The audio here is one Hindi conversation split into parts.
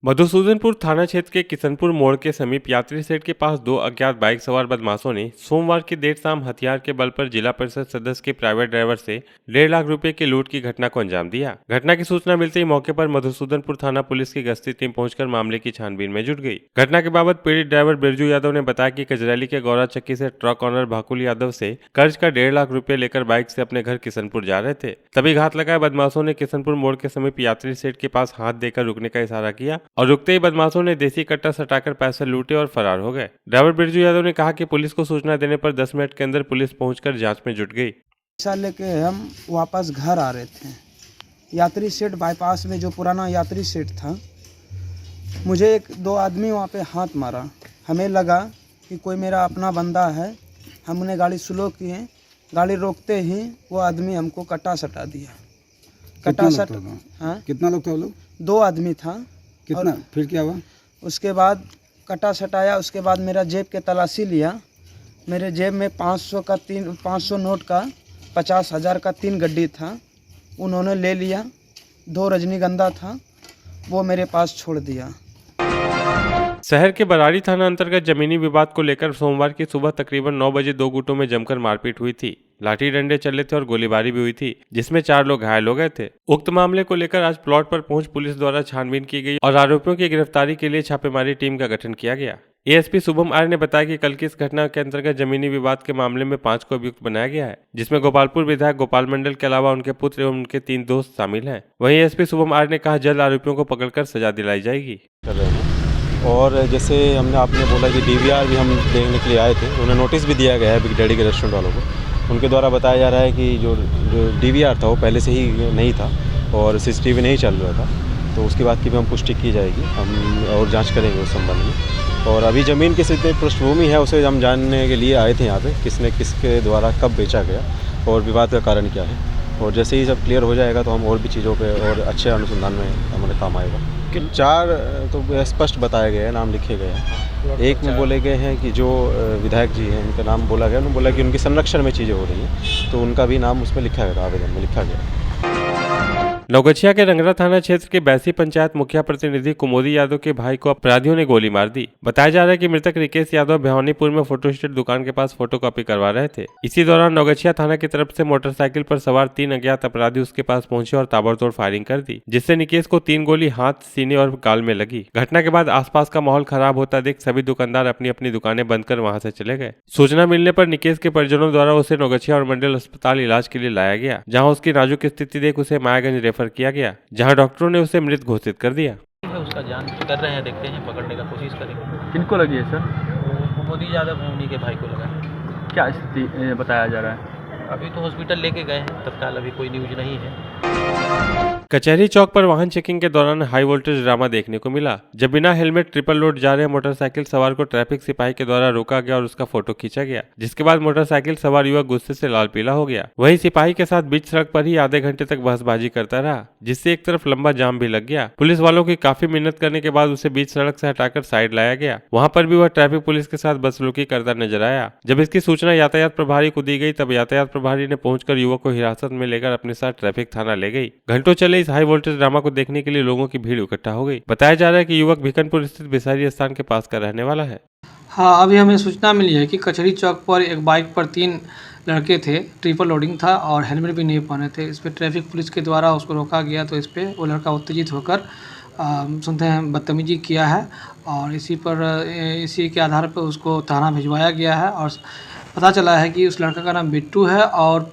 मधुसूदनपुर थाना क्षेत्र के किशनपुर मोड़ के समीप यात्री शेड के पास दो अज्ञात बाइक सवार बदमाशों ने सोमवार की देर शाम हथियार के बल पर जिला परिषद सदस्य के प्राइवेट ड्राइवर से 1.5 लाख रुपए की लूट की घटना को अंजाम दिया। घटना की सूचना मिलते ही मौके पर मधुसूदनपुर थाना पुलिस की गश्ती टीम पहुंचकर मामले की छानबीन में जुट गई। घटना के बाबत पीड़ित ड्राइवर बिरजू यादव ने बताया कि कजरैली के गौरा चक्की से ट्रक ऑनर भाकुल यादव से कर्ज का 1.5 लाख रुपए लेकर बाइक से अपने घर किशनपुर जा रहे थे। तभी घात लगाए बदमाशों ने किशनपुर मोड़ के समीप यात्री शेड के पास हाथ देकर रुकने का इशारा किया और रुकते ही बदमाशों ने देसी कट्टा सटाकर पैसे लूटे और फरार हो गए। ड्राइवर बिरजू यादव ने कहा कि पुलिस को सूचना देने पर 10 मिनट के अंदर पुलिस पहुंचकर जांच में जुट गई। पैसा लेके हम वापस घर आ रहे थे। यात्री शेड बाईपास में जो पुराना यात्री शेड था, मुझे दो आदमी वहाँ पे हाथ मारा। हमें लगा कि कोई मेरा अपना बंदा है। हमने गाड़ी स्लो किए, गाड़ी रोकते ही वो आदमी हमको कट्टा सटा दिया। कट्टा सट हाँ, कितना लोग थे वो लोग? 2 आदमी था। कितना? फिर क्या हुआ? उसके बाद कट्टा सटाया। उसके बाद मेरा जेब के तलाशी लिया। मेरे जेब में 500 नोट का 50,000 का 3 गड्डी था, उन्होंने ले लिया। 2 रजनीगंधा था, वो मेरे पास छोड़ दिया। शहर के बराड़ी थाना अंतर्गत जमीनी विवाद को लेकर सोमवार की सुबह तकरीबन 9 बजे 2 गुटों में जमकर मारपीट हुई थी। लाठी डंडे चले थे और गोलीबारी भी हुई थी, जिसमें 4 लोग घायल हो गए थे। उक्त मामले को लेकर आज प्लॉट पर पहुंच पुलिस द्वारा छानबीन की गई और आरोपियों की गिरफ्तारी के लिए छापेमारी टीम का गठन किया गया। एएसपी शुभम आर्य ने बताया कि कल की इस घटना के अंतर्गत जमीनी विवाद के मामले में 5 को अभियुक्त बनाया गया है, जिसमें गोपालपुर विधायक गोपाल मंडल के अलावा उनके पुत्र एवं उनके 3 दोस्त शामिल हैं। वहीं एएसपी शुभम आर्य ने कहा जल्द आरोपियों को पकड़कर सजा दिलाई जाएगी। और जैसे आपने बोला कि डीवीआर भी हम देखने के लिए आए थे, उन्हें नोटिस भी दिया गया है बिग डैडी के रेस्टोरेंट वालों को। उनके द्वारा बताया जा रहा है कि जो डीवीआर था वो पहले से ही नहीं था और सीसीटीवी नहीं चल रहा था, तो उसकी बात की भी हम पुष्टि की जाएगी। हम और जांच करेंगे उस संबंध में। और अभी ज़मीन की स्थिति पृष्ठभूमि है, उसे हम जानने के लिए आए थे यहाँ पे, किसने किसके द्वारा कब बेचा गया और विवाद का कारण क्या है। और जैसे ही सब क्लियर हो जाएगा तो हम और भी चीज़ों पे और अच्छे अनुसंधान में हमारे काम आएगा। 4 तो स्पष्ट बताए गए हैं, नाम लिखे गए हैं। एक में बोले गए हैं कि जो विधायक जी हैं उनका नाम बोला गया, उन्होंने बोला कि उनके संरक्षण में चीज़ें हो रही हैं, तो उनका भी नाम उसमें लिखा गया, आवेदन में लिखा गया। नवगछिया के रंगरा थाना क्षेत्र के बैसी पंचायत मुखिया प्रतिनिधि कुमोदी यादव के भाई को अपराधियों ने गोली मार दी। बताया जा रहा है कि मृतक रिकेश यादव भिवानीपुर में फोटोस्टेट दुकान के पास फोटोकॉपी करवा रहे थे। इसी दौरान नवगछिया थाना की तरफ से मोटरसाइकिल पर सवार 3 अज्ञात अपराधी उसके पास पहुंचे और ताबड़तोड़ फायरिंग कर दी, जिससे निकेश को 3 गोली हाथ, सीने और गाल में लगी। घटना के बाद आसपास का माहौल खराब होता देख सभी दुकानदार अपनी अपनी दुकानें बंद कर वहां से चले गए। सूचना मिलने पर निकेश के परिजनों द्वारा उसे नवगछिया और मंडल अस्पताल इलाज के लिए लाया गया, जहाँ उसकी नाजुक स्थिति देख उसे मायागंज रेफर किया गया, जहां डॉक्टरों ने उसे मृत घोषित कर दिया। उसका जांच कर रहे हैं, देखते हैं, पकड़ने का कोशिश करेंगे। किनको लगी है सर? मोदी यादव उन्हीं के भाई को लगा है। क्या स्थिति बताया जा रहा है? अभी तो हॉस्पिटल लेके गए हैं, तत्काल अभी कोई न्यूज नहीं है। कचहरी चौक पर वाहन चेकिंग के दौरान हाई वोल्टेज ड्रामा देखने को मिला, जब बिना हेलमेट ट्रिपल लोड जा रहे मोटरसाइकिल सवार को ट्रैफिक सिपाही के द्वारा रोका गया और उसका फोटो खींचा गया, जिसके बाद मोटरसाइकिल सवार युवक गुस्से से लाल पीला हो गया। वहीं सिपाही के साथ बीच सड़क पर ही आधे घंटे तक बहसबाजी करता रहा, जिससे एक तरफ लंबा जाम भी लग गया। पुलिस वालों की काफी मेहनत करने के बाद उसे बीच सड़क से हटाकर साइड लाया गया। वहां पर भी वह ट्रैफिक पुलिस के साथ बदसलूकी करता नजर आया। जब इसकी सूचना यातायात प्रभारी को दी गई, तब यातायात प्रभारी ने पहुंचकर युवक को हिरासत में लेकर अपने साथ ट्रैफिक थाना ले गई। घंटों चले इस हाई वोल्टेज ड्रामा को देखने के लिए लोगों की भीड़ इकट्ठा हो गई। बताया जा रहा है कि युवक भिकनपुर स्थित बिसारी स्थान के पास का रहने वाला है। हाँ, अभी हमें सूचना मिली है कि कचहरी चौक पर एक बाइक पर 3 लड़के थे, ट्रिपल लोडिंग था और हेलमेट भी नहीं पहने थे। इस पर ट्रैफिक पुलिस के द्वारा उसको रोका गया, तो इस पर वो लड़का उत्तेजित होकर सुनते हैं बदतमीजी किया है और इसी के आधार पर उसको थाना भिजवाया गया है। और पता चला है कि उस लड़का का नाम बिट्टू है और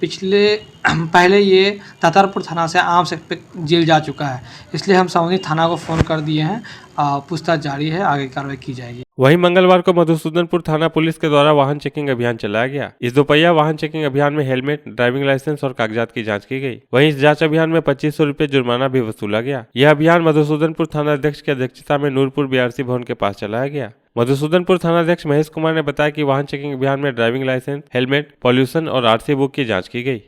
पहले ये तातारपुर थाना से आम से जेल जा चुका है, इसलिए हम संबंधित थाना को फ़ोन कर दिए हैं। पूछताछ जारी है, आगे कार्रवाई की जाएगी। वहीं मंगलवार को मधुसूदनपुर थाना पुलिस के द्वारा वाहन चेकिंग अभियान चलाया गया। इस दोपहिया वाहन चेकिंग अभियान में हेलमेट, ड्राइविंग लाइसेंस और कागजात की जांच की गई। वहीं इस जांच अभियान में 2500 रुपए जुर्माना भी वसूला गया। यह अभियान मधुसूदनपुर थाना अध्यक्ष की अध्यक्षता में नूरपुर बीआरसी भवन के पास चलाया गया। मधुसूदनपुर थाना अध्यक्ष महेश कुमार ने बताया कि वाहन चेकिंग अभियान में ड्राइविंग लाइसेंस, हेलमेट, पॉल्यूशन और आरसी बुक की जाँच की गई।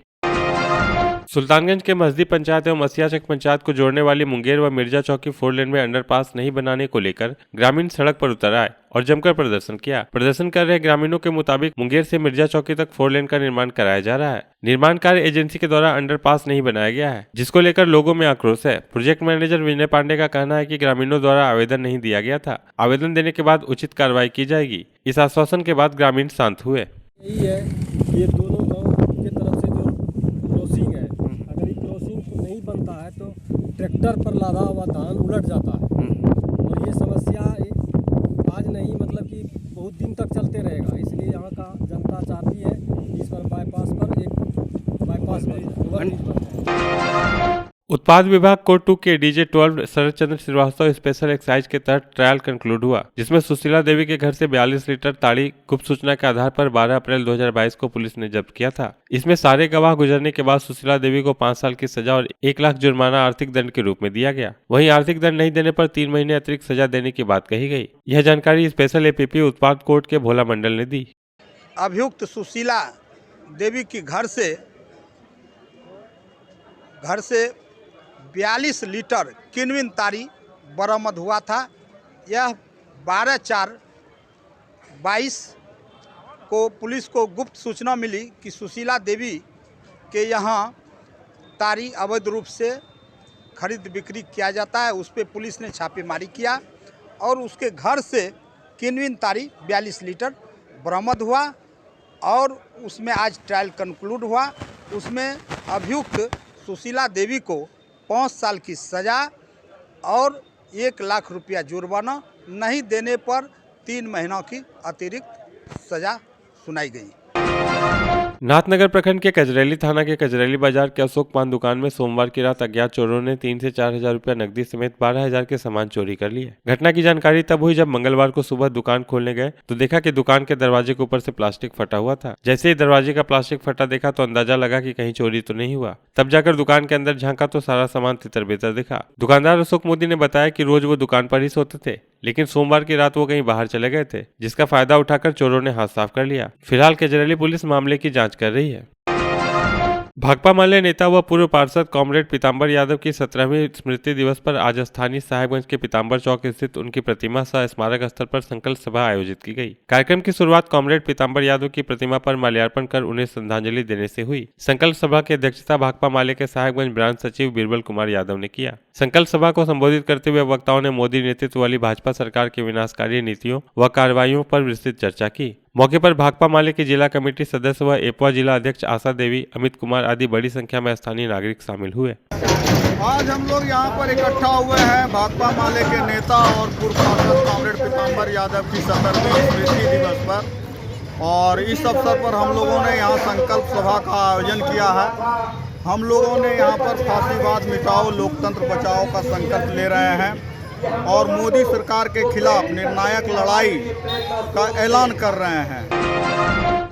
सुल्तानगंज के मस्दी पंचायत एवं मसिया चक पंचायत को जोड़ने वाली मुंगेर व मिर्जा चौक की 4 लेन में अंडरपास नहीं बनाने को लेकर ग्रामीण सड़क पर उतर आए और जमकर प्रदर्शन किया। प्रदर्शन कर रहे ग्रामीणों के मुताबिक मुंगेर से मिर्जा चौकी तक 4 लेन का निर्माण कराया जा रहा है। निर्माण कार्य एजेंसी के द्वारा अंडरपास नहीं बनाया गया है, जिसको लेकर लोगों में आक्रोश है। प्रोजेक्ट मैनेजर विनय पांडे का कहना है कि ग्रामीणों द्वारा आवेदन नहीं दिया गया था, आवेदन देने के बाद उचित कार्रवाई की जाएगी। इस आश्वासन के बाद ग्रामीण शांत हुए। यही है, ये दोनों गांव के तरफ से जो क्रॉसिंग है, अगर ये क्रॉसिंग नहीं बनता है तो ट्रैक्टर पर लादा हुआ धान उलट जाता है और ये समस्या आज नहीं मतलब कि बहुत दिन तक चलते रहेगा। इसलिए यहाँ का जनता चाहती है कि इस पर बाईपास पर एक बाईपास बन। उत्पाद विभाग कोर्ट 2 के डीजे 12 शरद चंद्र श्रीवास्तव स्पेशल एक्साइज के तहत ट्रायल कंक्लूड हुआ, जिसमें सुशीला देवी के घर से 42 लीटर ताड़ी गुप्त सूचना के आधार पर 12 अप्रैल 2022 को पुलिस ने जब्त किया था। इसमें सारे गवाह गुजरने के बाद सुशीला देवी को 5 साल की सजा और 1 लाख जुर्माना आर्थिक दंड के रूप में दिया गया। वहीं आर्थिक दंड नहीं देने पर 3 महीने अतिरिक्त सजा देने की बात कही गई। यह जानकारी स्पेशल एपीपी उत्पाद कोर्ट के भोला मंडल ने दी। अभियुक्त सुशीला देवी की घर से 42 लीटर किनविन ताड़ी बरामद हुआ था। यह 12/4/22 को पुलिस को गुप्त सूचना मिली कि सुशीला देवी के यहाँ ताड़ी अवैध रूप से खरीद बिक्री किया जाता है। उस पर पुलिस ने छापेमारी किया और उसके घर से किनविन ताड़ी 42 लीटर बरामद हुआ और उसमें आज ट्रायल कंक्लूड हुआ। उसमें अभियुक्त सुशीला देवी को 5 साल की सज़ा और 1 लाख रुपया जुर्माना नहीं देने पर 3 महीनों की अतिरिक्त सज़ा सुनाई गई। नाथनगर प्रखंड के कजरेली थाना के कजरेली बाजार के अशोक पान दुकान में सोमवार की रात अज्ञात चोरों ने 3 से 4 हजार रुपया नकदी समेत 12,000 के सामान चोरी कर लिए। घटना की जानकारी तब हुई जब मंगलवार को सुबह दुकान खोलने गए तो देखा कि दुकान के दरवाजे के ऊपर से प्लास्टिक फटा हुआ था। जैसे ही दरवाजे का प्लास्टिक फटा देखा तो अंदाजा लगा कि कहीं चोरी तो नहीं हुआ। तब जाकर दुकान के अंदर झांका तो सारा सामान तितर बितर दिखा। दुकानदार अशोक मोदी ने बताया कि रोज वो दुकान पर ही सोते थे, लेकिन सोमवार की रात वो कहीं बाहर चले गए थे, जिसका फायदा उठाकर चोरों ने हाथ साफ कर लिया। फिलहाल कजरेली पुलिस मामले की जांच कर रही है। भाकपा माले नेता व पूर्व पार्षद कॉमरेड पीताम्बर यादव की 17वीं स्मृति दिवस पर आज स्थानीय साहेबगंज के पीताम्बर चौक स्थित उनकी प्रतिमा सह स्मारक स्थल पर संकल्प सभा आयोजित की गई। कार्यक्रम की शुरुआत कॉमरेड पीताम्बर यादव की प्रतिमा पर माल्यार्पण कर उन्हें श्रद्धांजलि देने से हुई। संकल्प सभा की अध्यक्षता भाकपा माले के साहेबगंज ब्रांच सचिव बीरबल कुमार यादव ने किया। संकल्प सभा को संबोधित करते हुए वक्ताओं ने मोदी नेतृत्व वाली भाजपा सरकार की विनाशकारी नीतियों व कार्रवाइयों पर विस्तृत चर्चा की। मौके पर भाकपा माले की जिला कमेटी सदस्य व एपवा जिला अध्यक्ष आशा देवी, अमित कुमार आदि बड़ी संख्या में स्थानीय नागरिक शामिल हुए। आज हम लोग यहाँ पर इकट्ठा हुए हैं भाकपा माले के नेता और पूर्व पार्षद कॉमरेड पीताम्बर यादव की 17वीं स्मृति दिवस पर, और इस अवसर पर हम लोगों ने यहाँ संकल्प सभा का आयोजन किया है। हम लोगों ने यहाँ पर फांसीवाद मिटाओ लोकतंत्र बचाओ का संकल्प ले रहे हैं और मोदी सरकार के खिलाफ निर्णायक लड़ाई का ऐलान कर रहे हैं।